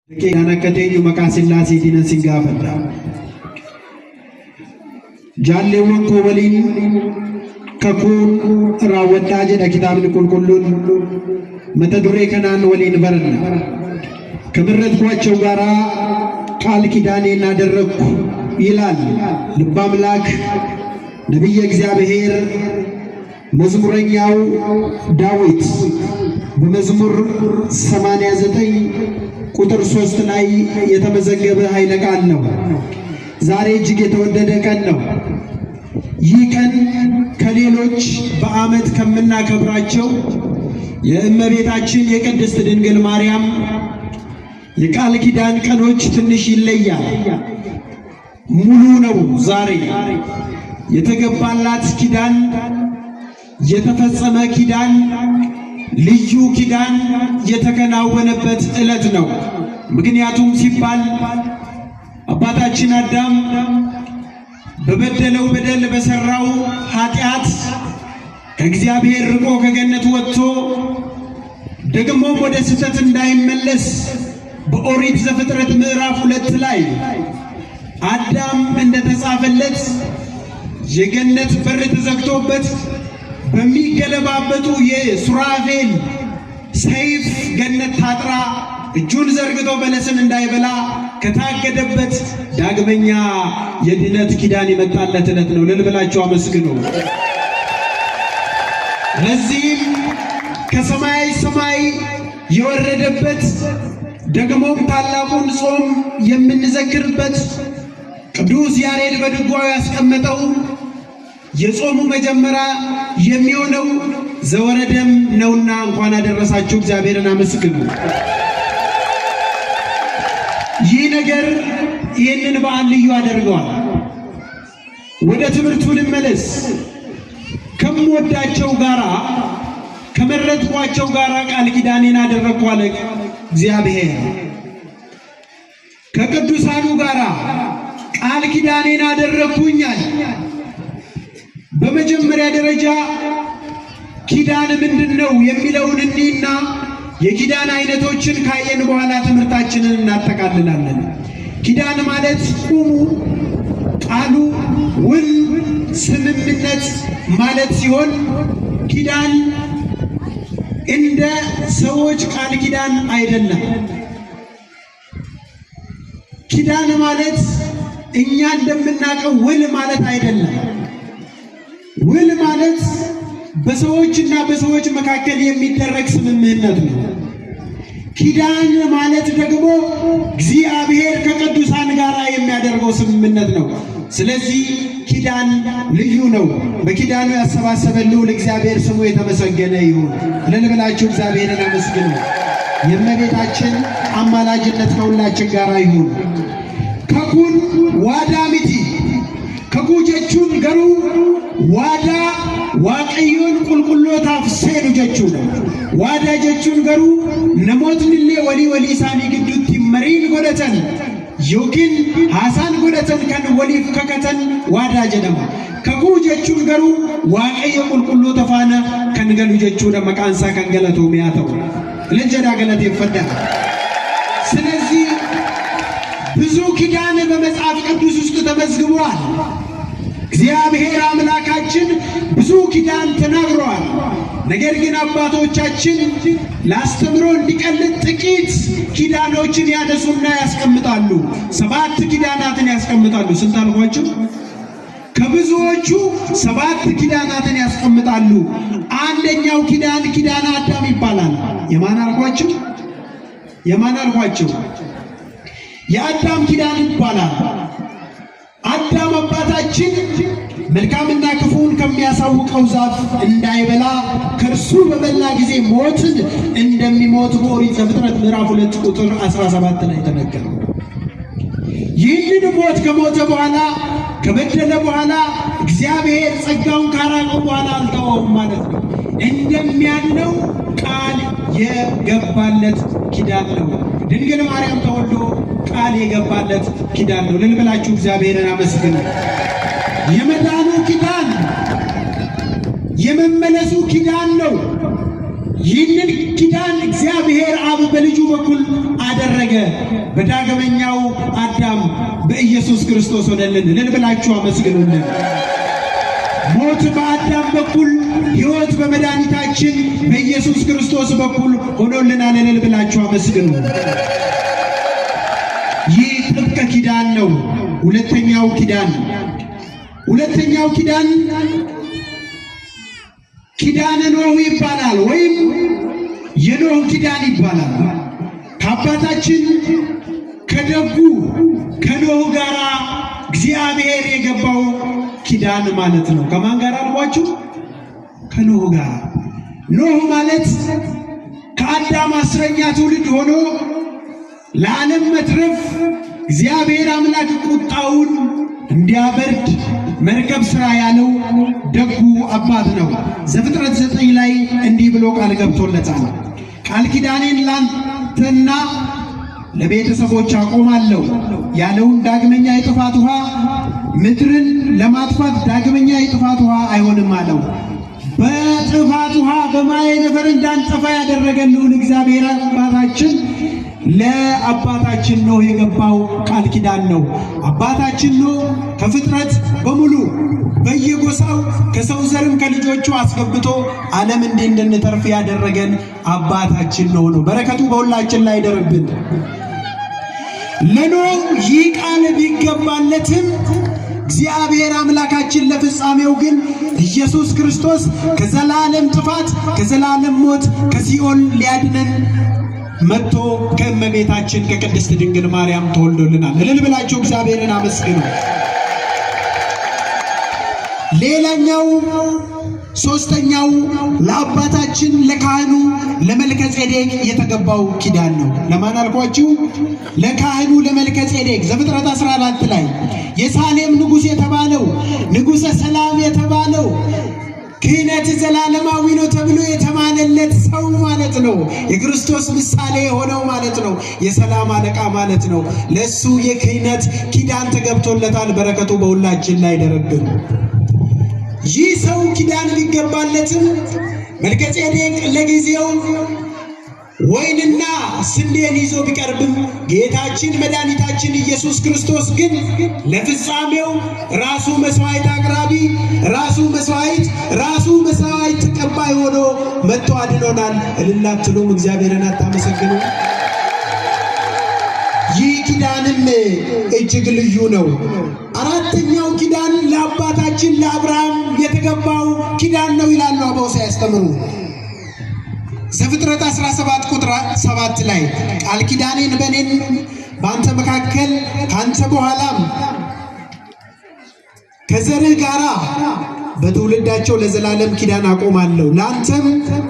Nakateenyu maqaa Sillaasiitiin sin gaafadha. Jaalleewwan koo waliin kakuun raawwadhaa jedha kitaabni qulqulluun. Mata duree kanaan waliin baranna. ከመረጥኳቸው ጋራ ቃል ኪዳኔን አደረግኩ ይላል ልበ አምላክ ነቢየ እግዚአብሔር መዝሙረኛው ዳዊት በመዝሙር 89 ቁጥር 3 ላይ የተመዘገበ ኃይለ ቃል ነው። ዛሬ እጅግ የተወደደ ቀን ነው። ይህ ቀን ከሌሎች በዓመት ከምናከብራቸው የእመቤታችን የቅድስት ድንግል ማርያም የቃል ኪዳን ቀኖች ትንሽ ይለያል። ሙሉ ነው። ዛሬ የተገባላት ኪዳን፣ የተፈጸመ ኪዳን፣ ልዩ ኪዳን የተከናወነበት ዕለት ነው። ምክንያቱም ሲባል አባታችን አዳም በበደለው በደል በሰራው ኃጢአት ከእግዚአብሔር ርቆ ከገነት ወጥቶ ደግሞ ወደ ስህተት እንዳይመለስ በኦሪት ዘፍጥረት ምዕራፍ 2 ላይ አዳም እንደተጻፈለት የገነት በር ተዘግቶበት በሚገለባበጡ የሱራፌል ሰይፍ ገነት ታጥራ እጁን ዘርግቶ በለስን እንዳይበላ ከታገደበት ዳግመኛ የድነት ኪዳን የመጣለት ዕለት ነው። ልልብላችሁ አመስግኑ። ለዚህም ከሰማይ ሰማይ የወረደበት ደግሞም ታላቁን ጾም የምንዘክርበት ቅዱስ ያሬድ በድጓው ያስቀመጠው የጾሙ መጀመሪያ የሚሆነው ዘወረደም ነውና እንኳን አደረሳችሁ እግዚአብሔርን አመስግኑ። ይህ ነገር ይህንን በዓል ልዩ አድርገዋል። ወደ ትምህርቱ ልመለስ። ከምወዳቸው ጋራ ከመረጥኳቸው ጋራ ቃል ኪዳኔን አደረግኩ አለ እግዚአብሔር። ከቅዱሳኑ ጋራ ቃል ኪዳኔን አደረግኩኛል። በመጀመሪያ ደረጃ ኪዳን ምንድነው የሚለውን እንዲና የኪዳን አይነቶችን ካየን በኋላ ትምህርታችንን እናጠቃልላለን። ኪዳን ማለት ቁሙ፣ ቃሉ፣ ውል፣ ስምምነት ማለት ሲሆን ኪዳን እንደ ሰዎች ቃል ኪዳን አይደለም። ኪዳን ማለት እኛ እንደምናውቀው ውል ማለት አይደለም። ውል ማለት በሰዎችና በሰዎች መካከል የሚደረግ ስምምነት ነው። ኪዳን ማለት ደግሞ እግዚአብሔር ከቅዱሳን ጋር የሚያደርገው ስምምነት ነው። ስለዚህ ኪዳን ልዩ ነው። በኪዳኑ ያሰባሰበን ልዑል እግዚአብሔር ስሙ የተመሰገነ ይሁን። ለልብላችሁ እግዚአብሔርን አመስግኑ። የእመቤታችን አማላጅነት ከሁላችን ጋር ይሁን። ከኩን ዋዳ ሚቲ ከኩ ጀቹን ገሩ ዋዳ waaqayyoon qulqullootaaf seenu jechuudha. Waadaa jechuun garuu namootnillee walii isaanii gidduutti mariin godhatan yookiin haasaan godhatan kan waliif kakatan waadaa jedhama. Kakuu jechuun garuu waaqayyo qulqulloota faana kan galu jechuudha. Maqaan isaa kan galatoome haa ta'u. ለጀዳ ገለቴፈዳ። ስለዚህ ብዙ ኪዳን በመጽሐፍ ቅዱስ ውስጥ ተመዝግቧል። እግዚአብሔር አምላካችን ብዙ ኪዳን ተናግሯል። ነገር ግን አባቶቻችን ላስተምሮ እንዲቀልጥ ጥቂት ኪዳኖችን ያነሱና ያስቀምጣሉ። 7 ኪዳናትን ያስቀምጣሉ። ስንት አልኳችሁ? ከብዙዎቹ 7 ኪዳናትን ያስቀምጣሉ። አንደኛው ኪዳን ኪዳነ አዳም ይባላል። የማን አልኳችሁ? የአዳም ኪዳን ይባላል። አዳም አባታችን መልካምና ክፉን ከሚያሳውቀው ዛፍ እንዳይበላ ከእርሱ በበላ ጊዜ ሞትን እንደሚሞት በኦሪት ዘፍጥረት ምዕራፍ 2 ቁጥር 17 ላይ ተነገረው። ይህንን ሞት ከሞተ በኋላ ከበደለ በኋላ እግዚአብሔር ጸጋውን ካራቀው በኋላ አልተወውም ማለት ነው። እንደሚያለው ቃል የገባለት ኪዳን ነው። ድንግል ማርያም ተወልዶ ቃል የገባለት ኪዳን ነው። ልልብላችሁ እግዚአብሔርን አመስግኑ። የመዳኑ ኪዳን የመመለሱ ኪዳን ነው። ይህንን ኪዳን እግዚአብሔር አብ በልጁ በኩል ባደረገ በዳግመኛው አዳም በኢየሱስ ክርስቶስ ሆነልን። እልል ብላችሁ አመስግኑልን። ሞት በአዳም በኩል ሕይወት በመድኃኒታችን በኢየሱስ ክርስቶስ በኩል ሆኖልናል። እልል ብላችሁ አመስግኑ። ይህ ጥብቅ ኪዳን ነው። ሁለተኛው ኪዳን ኪዳነ ኖህ ይባላል፣ ወይም የኖህ ኪዳን ይባላል። ከአባታችን ከደጉ ከኖህ ጋር እግዚአብሔር የገባው ኪዳን ማለት ነው። ከማን ጋር አልኳችሁ? ከኖህ ጋር። ኖህ ማለት ከአዳም 10ኛ ትውልድ ሆኖ ለዓለም መትረፍ እግዚአብሔር አምላክ ቁጣውን እንዲያበርድ መርከብ ሥራ ያለው ደጉ አባት ነው። ዘፍጥረት 9 ላይ እንዲህ ብሎ ቃል ገብቶለታል። ቃል ኪዳኔን ላንተና ለቤተሰቦች አቆማለሁ ያለውን ዳግመኛ የጥፋት ውሃ ምድርን ለማጥፋት ዳግመኛ የጥፋት ውሃ አይሆንም አለው። በጥፋት ውሃ በማየ ነፈር እንዳንጠፋ ያደረገልን እግዚአብሔር አባታችን ለአባታችን ኖህ የገባው ቃል ኪዳን ነው። አባታችን ኖህ ከፍጥረት በሙሉ በየጎሳው ከሰው ዘርም ከልጆቹ አስገብቶ ዓለም እንድንተርፍ ያደረገን አባታችን ኖህ ነው። በረከቱ በሁላችን ላይ ይደርብን። ለኖህ ይህ ቃል ቢገባለትም እግዚአብሔር አምላካችን ለፍጻሜው ግን ኢየሱስ ክርስቶስ ከዘላለም ጥፋት ከዘላለም ሞት ከሲኦል ሊያድነን መጥቶ ከእመቤታችን ከቅድስት ድንግል ማርያም ተወልዶልናል። እልል ብላችሁ እግዚአብሔርን አመስግኑ። ሌላኛው ሶስተኛው ለአባታችን ለካህኑ ለመልከ ጼዴቅ የተገባው ኪዳን ነው። ለማን አልኳችሁ? ለካህኑ ለመልከ ጼዴቅ። ዘፍጥረት 14 ላይ የሳሌም ንጉሥ የተባለው ንጉሠ ሰላም የተባለው ክህነት ዘላለማዊ ነው ተብሎ የተማለለት ሰው ማለት ነው። የክርስቶስ ምሳሌ የሆነው ማለት ነው። የሰላም አለቃ ማለት ነው። ለሱ የክህነት ኪዳን ተገብቶለታል። በረከቱ በሁላችን ላይ ይደርብን። ይህ ሰው ኪዳን ቢገባለትም መልከ ጼዴቅ ለጊዜው ወይንና ስንዴን ይዞ ቢቀርብም ጌታችን መድኃኒታችን ኢየሱስ ክርስቶስ ግን ለፍጻሜው ራሱ መስዋዕት አቅራቢ፣ ራሱ መስዋዕት ተቀባይ ሆኖ መጥቶ አድኖናል። እልል አትሉም? እግዚአብሔርን አታመሰግኑ? ይህ ኪዳንም እጅግ ልዩ ነው። አራተኛው ኪዳን ለአባታችን ለአብርሃም የተገባው ኪዳን ነው ይላሉ አበው ሲያስተምሩ። ዘፍጥረት 17 ቁጥር 7 ላይ ቃል ኪዳኔን በእኔን በአንተ መካከል ካንተ በኋላም ከዘርህ ጋራ በትውልዳቸው ለዘላለም ኪዳን አቆማለሁ ለአንተም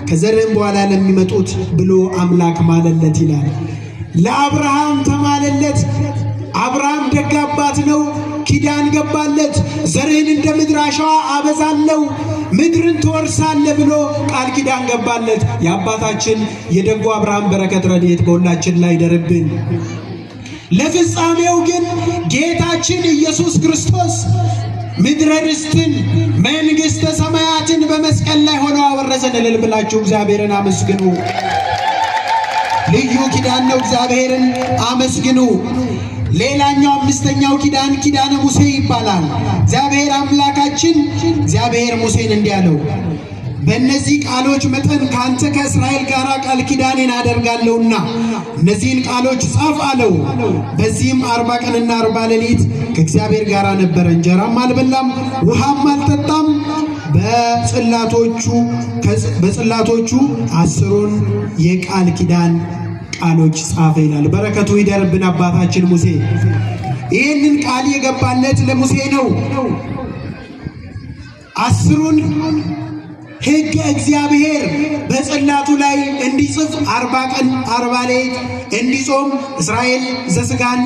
ከዘርህም በኋላ ለሚመጡት ብሎ አምላክ ማለለት ይላል። ለአብርሃም ተማለለት። አብርሃም ደግ አባት ነው። ኪዳን ገባለት። ዘርህን እንደ ምድር አሸዋ አበዛለሁ፣ ምድርን ትወርሳለህ ብሎ ቃል ኪዳን ገባለት። የአባታችን የደጉ አብርሃም በረከት ረድኤት በሁላችን ላይ ይደርብን። ለፍጻሜው ግን ጌታችን ኢየሱስ ክርስቶስ ምድረ ርስትን መንግሥተ ሰማያትን በመስቀል ላይ ሆኖ አወረሰን። እልል ብላችሁ እግዚአብሔርን አመስግኑ። ልዩ ኪዳን ነው። እግዚአብሔርን አመስግኑ። ሌላኛው አምስተኛው ኪዳን ኪዳነ ሙሴ ይባላል። እግዚአብሔር አምላካችን እግዚአብሔር ሙሴን እንዲህ አለው፣ በእነዚህ ቃሎች መጠን ካንተ ከእስራኤል ጋር ቃል ኪዳኔን አደርጋለሁና እነዚህን ቃሎች ጻፍ አለው። በዚህም 40 ቀንና 40 ሌሊት ከእግዚአብሔር ጋር ነበረ። እንጀራም አልበላም ውሃም አልጠጣም። በጽላቶቹ 10ን የቃል ኪዳን ቃሎች ጻፈ ይላል። በረከቱ ይደርብን። አባታችን ሙሴ ይህንን ቃል የገባለት ለሙሴ ነው። 10ን ሕግ እግዚአብሔር በጽላቱ ላይ እንዲጽፍ 40 ቀን 40 ሌሊት እንዲጾም እስራኤል ዘሥጋን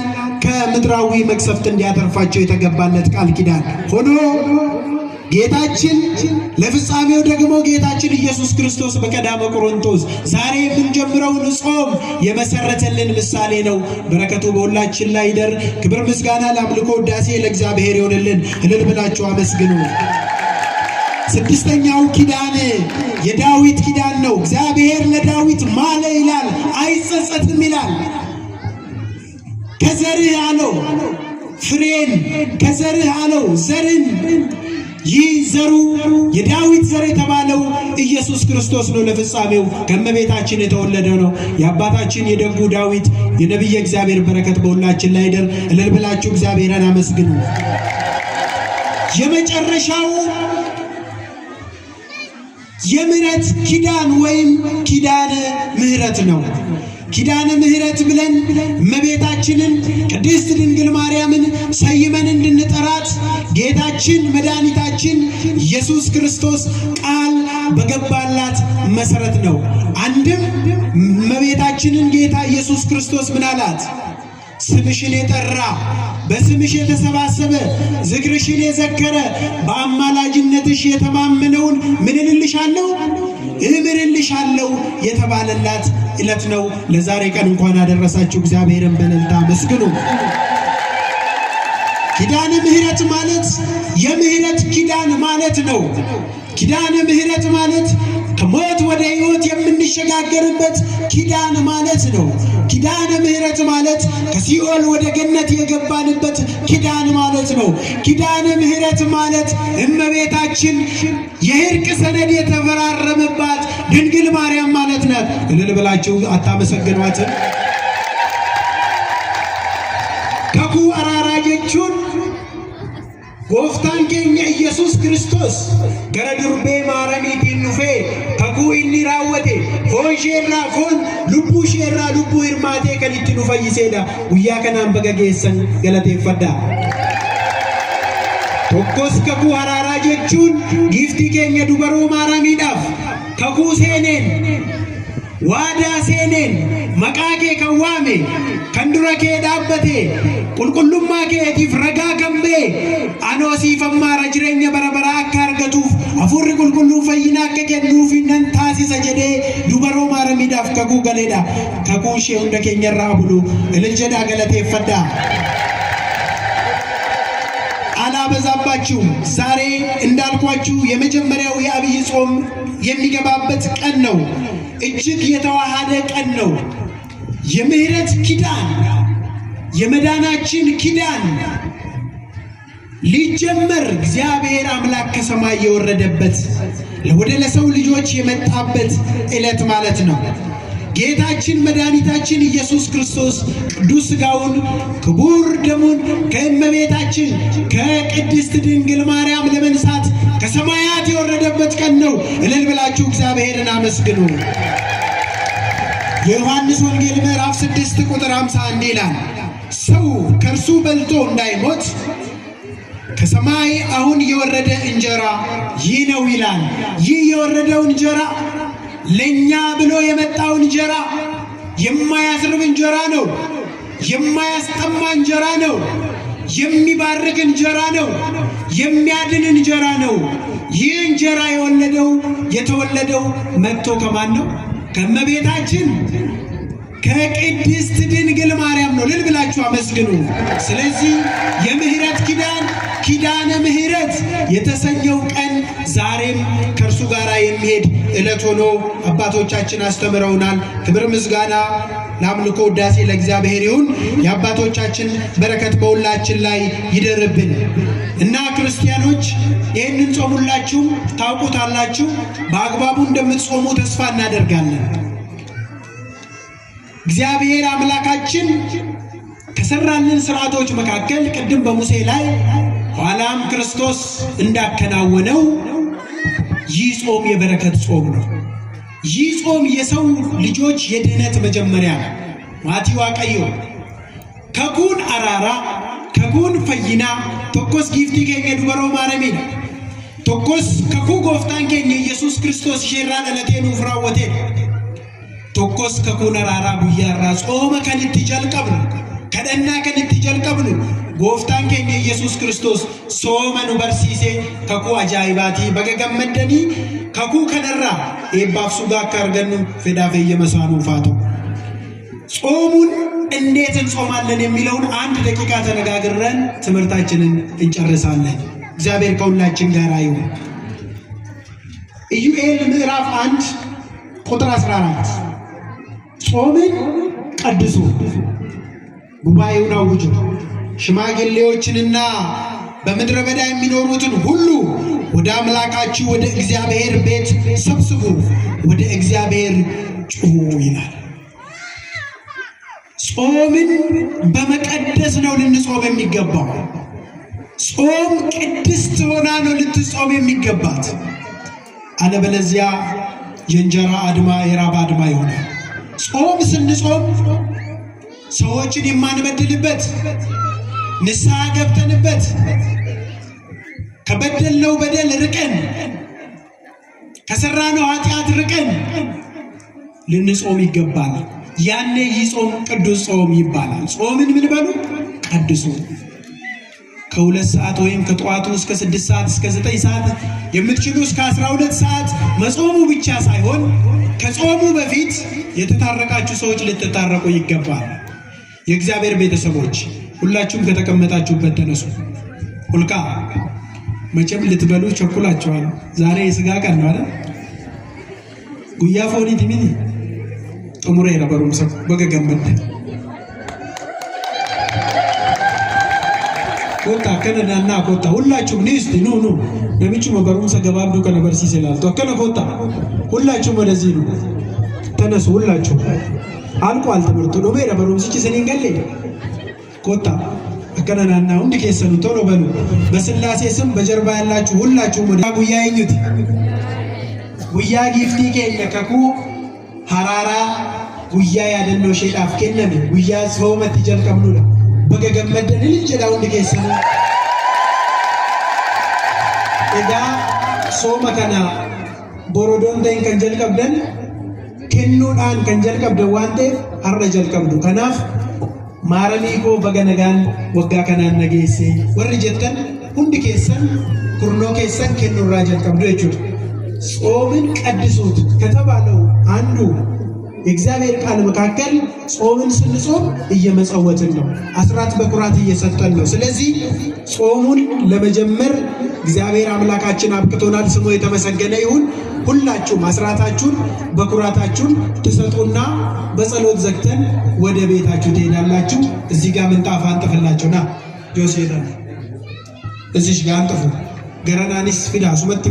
ከምድራዊ መቅሰፍት እንዲያተርፋቸው የተገባለት ቃል ኪዳን ሆኖ ጌታችን ለፍጻሜው ደግሞ ጌታችን ኢየሱስ ክርስቶስ በቀዳመ ቆሮንቶስ ዛሬ የምንጀምረውን ጾም የመሰረተልን ምሳሌ ነው። በረከቱ በሁላችን ላይ ይደር። ክብር ምስጋና ለአምልኮ ውዳሴ ለእግዚአብሔር ይሆንልን። እልል ብላችሁ አመስግኑ። ስድስተኛው ኪዳን የዳዊት ኪዳን ነው። እግዚአብሔር ለዳዊት ማለ ይላል፣ አይጸጸትም ይላል። ከዘርህ አለው ፍሬን ከዘርህ አለው ዘርን ይህ ዘሩ የዳዊት ዘር የተባለው ኢየሱስ ክርስቶስ ነው። ለፍጻሜው ከእመቤታችን የተወለደ ነው። የአባታችን የደጉ ዳዊት የነቢየ እግዚአብሔር በረከት በሁላችን ላይ ይደር። እልል ብላችሁ እግዚአብሔርን አመስግኑ። የመጨረሻው የምህረት ኪዳን ወይም ኪዳነ ምህረት ነው። ኪዳነ ምህረት ብለን እመቤታችንን ቅድስት ድንግል ማርያምን ሰይመን እንድንጠራት ጌታችን መድኃኒታችን ኢየሱስ ክርስቶስ ቃል በገባላት መሰረት ነው። አንድም እመቤታችንን ጌታ ኢየሱስ ክርስቶስ ምን አላት? ስምሽን የጠራ በስምሽ የተሰባሰበ ዝክርሽን የዘከረ በአማላጅነትሽ የተማመነውን ምን እልልሻለሁ እምርልሻለሁ የተባለላት ዕለት ነው። ለዛሬ ቀን እንኳን አደረሳችሁ። እግዚአብሔርን በእልልታ አመስግኑ። ኪዳነ ምህረት ማለት የምህረት ኪዳን ማለት ነው። ኪዳነ ምህረት ማለት ከሞት ወደ ሕይወት የምንሸጋገርበት ኪዳን ማለት ነው። ኪዳነ ምህረት ማለት ከሲኦል ወደ ገነት የገባንበት ኪዳን ማለት ነው። ኪዳነ ምህረት ማለት እመቤታችን የእርቅ ሰነድ የተፈራረመባት ድንግል ማርያም ማለት ናት። እልል ብላችሁ አታመሰግኗትም? ከኩ አራራጀቹን ጎፍታን ኬኛ ኢየሱስ ክርስቶስ ገረ ዱርቤ ማረሚቲን ኑፌ ከኩ ኢኒ ራወቴ ፎን ሼራ ፎን ልቡ ሼራ ልቡ hirማቴ ከኒቲ ኑፈይሴዳ ጉያ ከናን በገጌሰን ገለቴፈዳ tokkos ከኩ አራራ ጀቹን ጊፍቲ ኬኛ ዱበሮ ማራሚዳፍ ከኩ ሴኔን ዋዳ ሴኔን መቃኬ ከዋሜ ከንዱረኬ ዳበቴ ቁልቁሉማ ኬቲፍ ረጋ ከምቤ አኖሲ ፈማራ ጅሬኛ በረበራ አካርገቱፍ አፉሪ ቁልቁሉ ፈይና ከከኑፍ ነን ታሲሰ ጀዴ ዱበሮ ማረሚዳፍ ከኩ ገሌዳ ከኩ ሼ ሁንደ ኬኛራ ብሉ እልልጀዳ ገለቴ ፈዳ አላበዛባችሁ። ዛሬ እንዳልኳችሁ የመጀመሪያው የአብይ ጾም የሚገባበት ቀን ነው። እጅግ የተዋሃደ ቀን ነው። የምህረት ኪዳን የመዳናችን ኪዳን ሊጀመር እግዚአብሔር አምላክ ከሰማይ የወረደበት ወደ ለሰው ልጆች የመጣበት ዕለት ማለት ነው። ጌታችን መድኃኒታችን ኢየሱስ ክርስቶስ ቅዱስ ሥጋውን ክቡር ደሙን ከእመቤታችን ከቅድስት ድንግል ማርያም ለመንሳት ከሰማያት የወረደበት ቀን ነው። እልል ብላችሁ እግዚአብሔርን አመስግኑ። የዮሐንስ ወንጌል ምዕራፍ 6 ቁጥር 51 ይላል፣ ሰው ከእርሱ በልቶ እንዳይሞት ከሰማይ አሁን የወረደ እንጀራ ይህ ነው ይላል። ይህ የወረደው እንጀራ ለኛ ብሎ የመጣው እንጀራ የማያስርብ እንጀራ ነው። የማያስጠማ እንጀራ ነው። የሚባርክ እንጀራ ነው። የሚያድን እንጀራ ነው። ይህ እንጀራ የተወለደው መጥቶ ከማን ነው? ከእመቤታችን ከቅድስት ድንግል ማርያም ነው። እልል ብላችሁ አመስግኑ። ስለዚህ የምህረት ኪዳን ኪዳነ ምህረት የተሰኘው ቀን ዛሬም ከእርሱ ጋር የሚሄድ ዕለት ሆኖ አባቶቻችን አስተምረውናል። ክብር ምስጋና ለአምልኮ ውዳሴ ለእግዚአብሔር ይሁን። የአባቶቻችን በረከት በሁላችን ላይ ይደርብን እና ክርስቲያኖች ይህንን ጾም ሁላችሁም ታውቁታላችሁ። በአግባቡ እንደምትጾሙ ተስፋ እናደርጋለን። እግዚአብሔር አምላካችን ከሰራልን ስርዓቶች መካከል ቅድም በሙሴ ላይ ኋላም ክርስቶስ እንዳከናወነው ይህ ጾም የበረከት ጾም ነው። ይህ ጾም የሰው ልጆች የድህነት መጀመሪያ ነው። ማቲዋ ቀዮ ከኩን አራራ ከኩን ፈይና ቶኮስ ጊፍቲ ኬኛ ዱበሮ ማረሚና ቶኮስ ከኩ ጎፍታን ኬኛ ኢየሱስ ክርስቶስ ሼራ ደለቴኑ ፍራወቴ ቶኮስ ከኩን አራራ ጉያራ ጾመ ከንቲ ጀልቀብኑ ከደና ከንቲ ጀልቀብኑ ጎፍታን ኬኛ ኢየሱስ ክርስቶስ ሶመኑ በርሲሴ ከኩ አጃይባቲ በገገመደኒ ከኩ ከነራ ኤባፍ ሱጋ ካርገኑ ፈዳፈ የመሳኑ ፋቶ ጾሙን እንዴት እንጾማለን የሚለውን አንድ ደቂቃ ተነጋግረን ትምህርታችንን እንጨርሳለን። እግዚአብሔር ከሁላችን ጋር ይሁን። ኢዩኤል ምዕራፍ 1 ቁጥር 14 ጾምን ቀድሱ ጉባኤውን አውጁ። ሽማግሌዎችንና በምድረ በዳ የሚኖሩትን ሁሉ ወደ አምላካችሁ ወደ እግዚአብሔር ቤት ሰብስቡ፣ ወደ እግዚአብሔር ጩኹ ይላል። ጾምን በመቀደስ ነው ልንጾም የሚገባው። ጾም ቅድስት ሆና ነው ልትጾም የሚገባት። አለበለዚያ የእንጀራ አድማ የራብ አድማ ይሆናል። ጾም ስንጾም ሰዎችን የማንበድልበት፣ ንስሐ ገብተንበት ከበደልነው በደል ርቀን ከሰራነው ኃጢአት ርቀን ልንጾም ይገባል። ያኔ ይህ ጾም ቅዱስ ጾም ይባላል። ጾምን ምን በሉ? ቀድሱ። ከ2 ሰዓት ወይም ከጠዋቱ እስከ 6 ሰዓት እስከ 9 ሰዓት የምትችሉ እስከ 12 ሰዓት መጾሙ ብቻ ሳይሆን ከጾሙ በፊት የተታረቃችሁ ሰዎች ልትታረቁ ይገባል። የእግዚአብሔር ቤተሰቦች ሁላችሁም ከተቀመጣችሁበት ተነሱ። ሁልካ መቼም ልትበሉ ቸኩላችኋል። ዛሬ የሥጋ ቀን ነው አይደል? ጉያ ፎኒት ሚኒ ጥሙሬ ረበሩም ሰው በገገመደ ኮታ ከነና ኮታ ሁላችሁም ንስቲ ኑ ነብቹ መበሩም ሰገባብዱ ከነበርሲ ይላልቶ ከነ ኮታ ሁላችሁም ወደዚህ ነው ተነሱ። ሁላችሁ አልቋል ትምህርቱ ዶሜ ረበሩም ሲቺ ሰኒንገሌ ኮታ ከነናና ሁንድ ከሰኑ ቶሎ በሉ። በስላሴ ስም በጀርባ ያላችሁ ሁላችሁም ወደ ጉያ ይኙት። ጉያ ጊፍቲ ከኛ ከኩ ሐራራ ጉያ ያደነው ሸይጣፍ ከነም ጉያ ጾመት ይጀልቀምሉ በገገመደን ልጅዳው እንደከሰነ እዳ ሶማ ከና ቦሮዶን ደን ከንጀል ቀብደን ከኑዳን ከንጀል ቀብደ ዋንቴ አረ ጀል ቀብዱ ከናፍ ማረኒኮ በገነጋን ወጋ ከናን ነገሴ ወርጀተን ሁንድ ከሰን ኩርኖ ከሰን ከኑራ ጀል ቀብዱ እጁት ጾምን ቀድሱት ከተባለው አንዱ የእግዚአብሔር ቃል መካከል ጾምን ስንጾም እየመጸወትን ነው። አስራት በኩራት እየሰጠን ነው። ስለዚህ ጾሙን ለመጀመር እግዚአብሔር አምላካችን አብቅቶናል። ስሙ የተመሰገነ ይሁን። ሁላችሁም አስራታችሁን በኩራታችሁን ትሰጡና በጸሎት ዘግተን ወደ ቤታችሁ ትሄዳላችሁ። እዚህ ጋር ምንጣፍ አንጥፍላችሁና ጆሴታ እዚህ ጋር አንጥፉ ገረናኒስ ፊዳ ሱመት